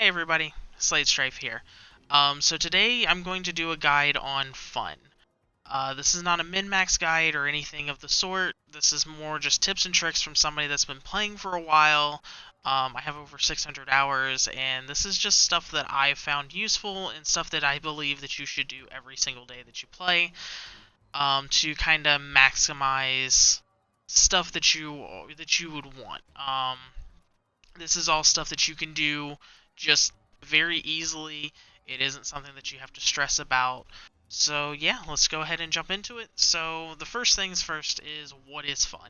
Hey everybody, Slade Strife here. So today I'm going to do a guide on fun. This is not a min-max guide or anything of the sort. This is more just tips and tricks from somebody that's been playing for a while. I have over 600 hours, and this is just stuff that I've found useful and stuff that I believe that you should do every single day that you play, to kind of maximize stuff that you would want. This is all stuff that you can do just very easily. It isn't something that you have to stress about. So yeah, let's go ahead and jump into it. So the first things first is, what is fun?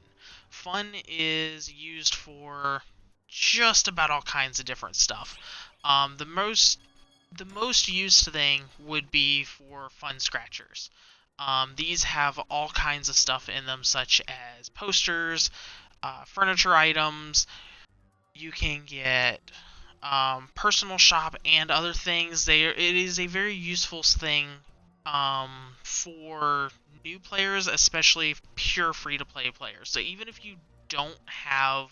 Fun is used for just about all kinds of different stuff. The most used thing would be for fun scratchers. These have all kinds of stuff in them, such as posters, furniture items. You can get personal shop and other things. It is a very useful thing for new players, especially pure free-to-play players. So even if you don't have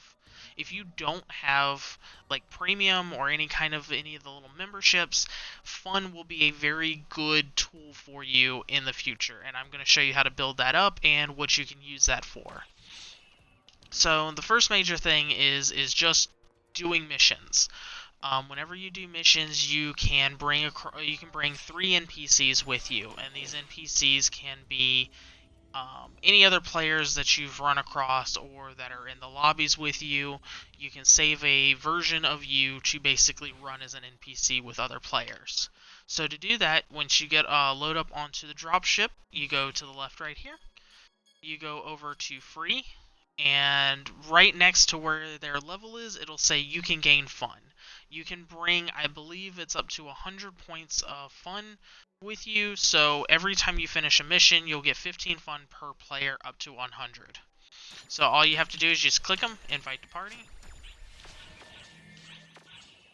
like premium or any of the little memberships, fun will be a very good tool for you in the future, and I'm going to show you how to build that up and what you can use that for. So the first major thing is just doing missions. Whenever you do missions, you can bring 3 NPCs with you, and these NPCs can be any other players that you've run across or that are in the lobbies with you. You can save a version of you to basically run as an NPC with other players. So to do that, once you get load up onto the dropship, you go to the left right here. You go over to free, and right next to where their level is, it'll say you can gain fun. You can bring, I believe it's up to 100 points of fun with you, so every time you finish a mission, you'll get 15 fun per player up to 100. So all you have to do is just click them, invite to party,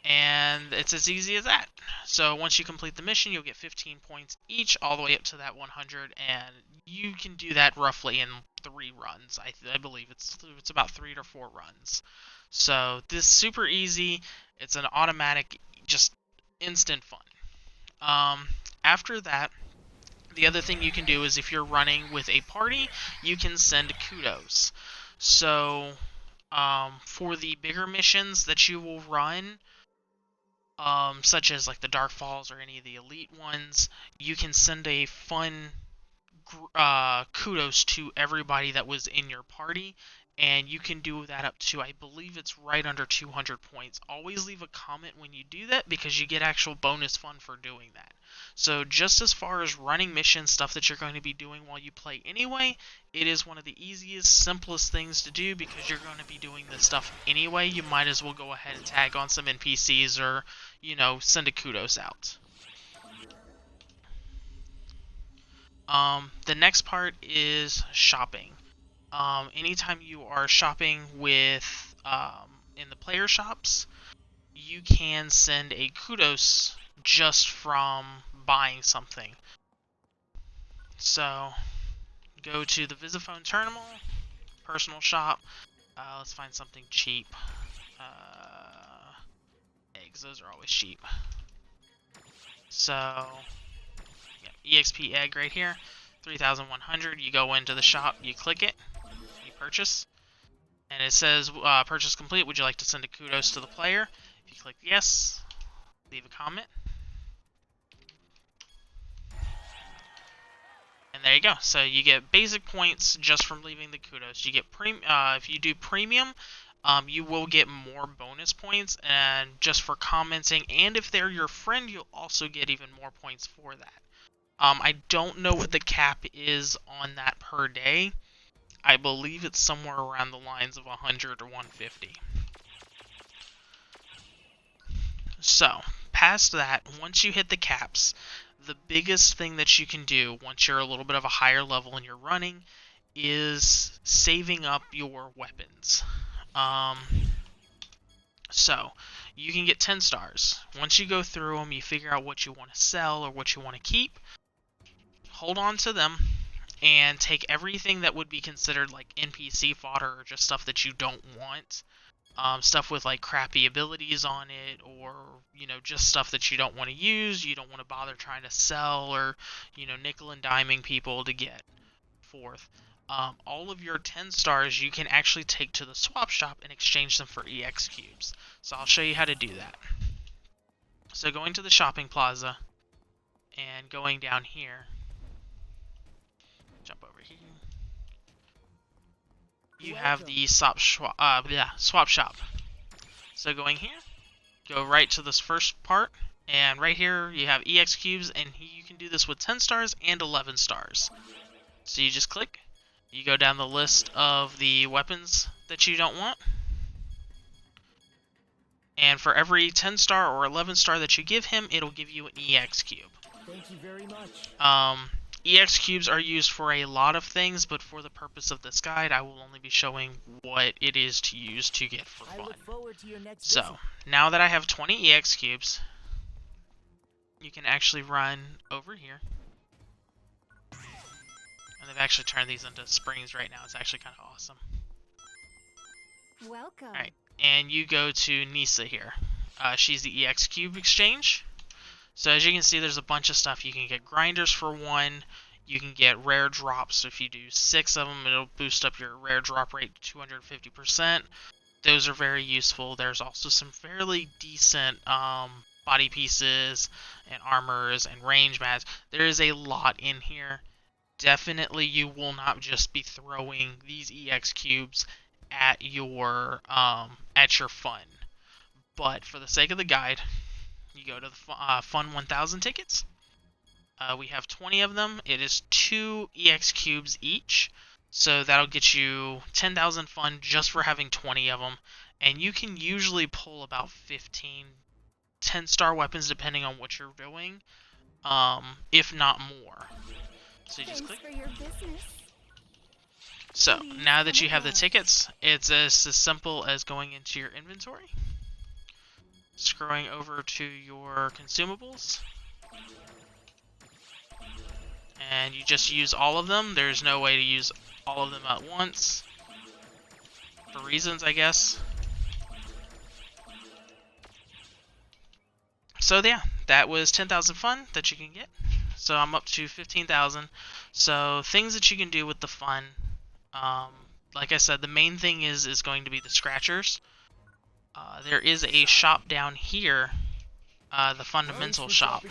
and it's as easy as that. So once you complete the mission, you'll get 15 points each, all the way up to that 100, and you can do that roughly in 3 runs. I believe it's about 3 to 4 runs. So this is super easy. It's an automatic, just instant fun. After that, the other thing you can do is, if you're running with a party, you can send kudos. So for the bigger missions that you will run, such as like the Dark Falls or any of the elite ones, you can send a fun kudos to everybody that was in your party, and you can do that up to, I believe it's right under 200 points. Always leave a comment when you do that, because you get actual bonus fun for doing that. So just as far as running missions, stuff that you're going to be doing while you play anyway, it is one of the easiest, simplest things to do, because you're going to be doing this stuff anyway. You might as well go ahead and tag on some NPCs, or, send a kudos out. The next part is shopping. Anytime you are shopping with in the player shops, you can send a kudos just from buying something. So go to the Visiphone terminal, personal shop. Let's find something cheap. Eggs, those are always cheap. So yeah, EXP egg right here, 3,100. You go into the shop, you click it, you purchase, and it says purchase complete. Would you like to send a kudos to the player? If you click yes, leave a comment, and there you go. So you get basic points just from leaving the kudos. You get if you do premium, you will get more bonus points, and just for commenting, and if they're your friend, you'll also get even more points for that. I don't know what the cap is on that per day. I believe it's somewhere around the lines of 100 or 150. So, past that, once you hit the caps, the biggest thing that you can do once you're a little bit of a higher level and you're running is saving up your weapons. So, you can get 10 stars. Once you go through them, you figure out what you want to sell or what you want to keep. Hold on to them, and take everything that would be considered like NPC fodder, or just stuff that you don't want, stuff with like crappy abilities on it, or just stuff that you don't want to use, you don't want to bother trying to sell, or nickel and diming people to get forth. All of your 10 stars you can actually take to the swap shop and exchange them for EX cubes. So I'll show you how to do that. So going to the shopping plaza and going down here, jump over here, you have the swap shop. So going here, go right to this first part, and right here you have EX cubes, and you can do this with 10 stars and 11 stars. So you just click, you go down the list of the weapons that you don't want, and for every 10 star or 11 star that you give him, it'll give you an EX cube. Thank you very much. EX cubes are used for a lot of things, but for the purpose of this guide, I will only be showing what it is to use to get for fun. I look forward to your next So, visit. now that I have 20 EX cubes, you can actually run over here. And they've actually turned these into springs right now. It's actually kind of awesome. Welcome. Alright, and you go to Nisa here. She's the EX cube exchange. So as you can see, there's a bunch of stuff. You can get grinders for 1. You can get rare drops. So if you do 6 of them, it'll boost up your rare drop rate to 250%. Those are very useful. There's also some fairly decent body pieces and armors and range mats. There is a lot in here. Definitely you will not just be throwing these EX cubes at your fun. But for the sake of the guide, you go to the Fun 1000 tickets. We have 20 of them. It is 2 EX cubes each. So that'll get you 10,000 fun just for having 20 of them. And you can usually pull about 15 10-star weapons depending on what you're doing, if not more. So you just click. For your business. So now that you have the tickets, it's as simple as going into your inventory, scrolling over to your consumables, and you just use all of them. There's no way to use all of them at once, for reasons, I guess. So yeah, that was 10,000 fun that you can get. So I'm up to 15,000. So things that you can do with the fun, like I said, the main thing is going to be the scratchers. There is a shop down here, the fundamental shop,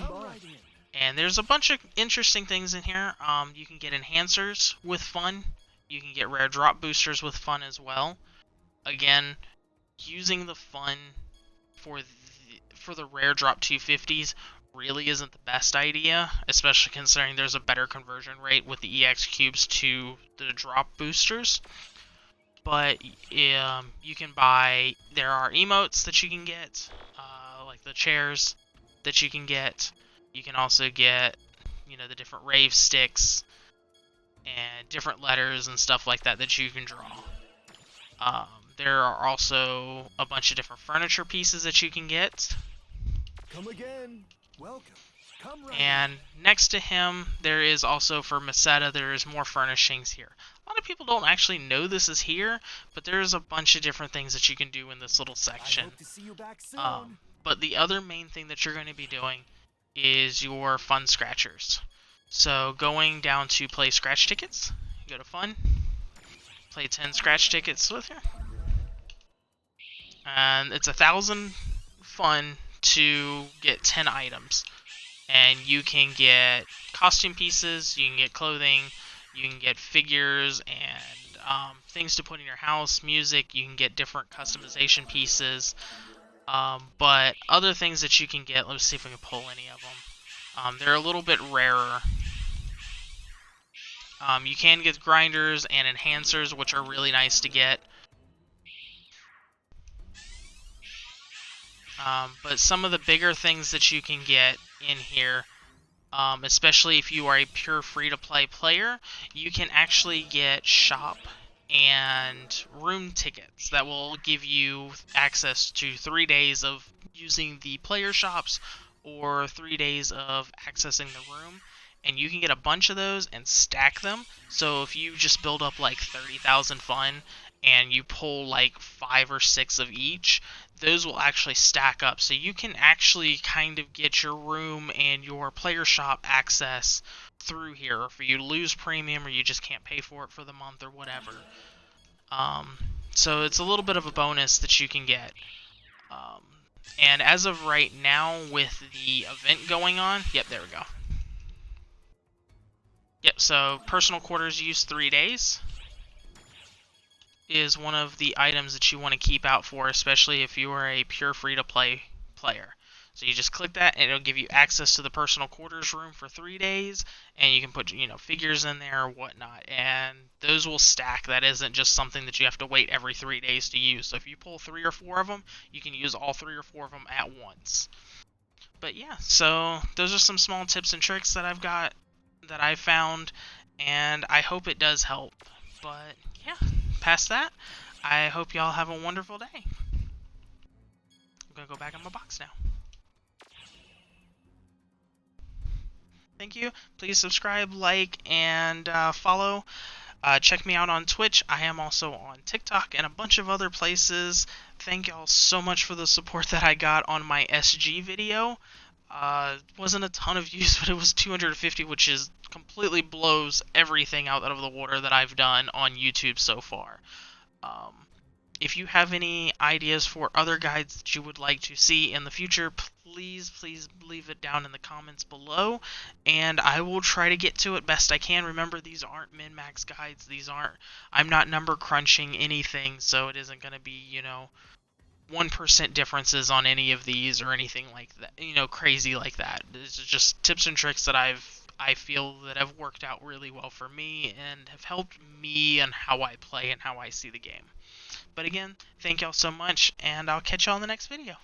and there's a bunch of interesting things in here. You can get enhancers with fun. You can get rare drop boosters with fun as well. Again, using the fun for the rare drop 250s really isn't the best idea, especially considering there's a better conversion rate with the EX cubes to the drop boosters. But you can buy, there are emotes that you can get, like the chairs that you can get. You can also get, the different rave sticks and different letters and stuff like that that you can draw. There are also a bunch of different furniture pieces that you can get. Come again. Welcome. Come right. And next to him, there is also for Meseta, there is more furnishings here. A lot of people don't actually know this is here, but there's a bunch of different things that you can do in this little section. I hope to see you back soon. But the other main thing that you're going to be doing is your fun scratchers. So going down to play scratch tickets, you go to fun, play 10 scratch tickets with here. And it's 1,000 fun to get 10 items. And you can get costume pieces, you can get clothing, you can get figures and things to put in your house, music, you can get different customization pieces. But other things that you can get, let's see if we can pull any of them. They're a little bit rarer. You can get grinders and enhancers, which are really nice to get. But some of the bigger things that you can get in here, especially if you are a pure free-to-play player, you can actually get shop and room tickets that will give you access to 3 days of using the player shops or 3 days of accessing the room. And you can get a bunch of those and stack them. So if you just build up like 30,000 fun and you pull like 5 or 6 of each, those will actually stack up. So you can actually kind of get your room and your player shop access through here, or if you lose premium or you just can't pay for it for the month or whatever. So it's a little bit of a bonus that you can get. And as of right now, with the event going on, yep, there we go. Yep, so personal quarters use 3 days is one of the items that you want to keep out for, especially if you are a pure free-to-play player. So you just click that, and it'll give you access to the personal quarters room for 3 days, and you can put, figures in there or whatnot, and those will stack. That isn't just something that you have to wait every 3 days to use. So if you pull 3 or 4 of them, you can use all 3 or 4 of them at once. But yeah, so those are some small tips and tricks that I've found, and I hope it does help. But yeah, past that, I hope y'all have a wonderful day. I'm gonna go back in my box now. Thank you. Please subscribe, like, and follow. Check me out on Twitch. I am also on TikTok and a bunch of other places. Thank y'all so much for the support that I got on my SG video. Wasn't a ton of views, but it was 250, which is completely blows everything out of the water that I've done on YouTube so far. If you have any ideas for other guides that you would like to see in the future, please leave it down in the comments below, and I will try to get to it best I can. Remember, these aren't min-max guides. I'm not number crunching anything, so it isn't going to be, 1% differences on any of these or anything like that, crazy like that. It's just tips and tricks that I feel that have worked out really well for me and have helped me and how I play and how I see the game. But again, thank y'all so much, and I'll catch y'all in the next video.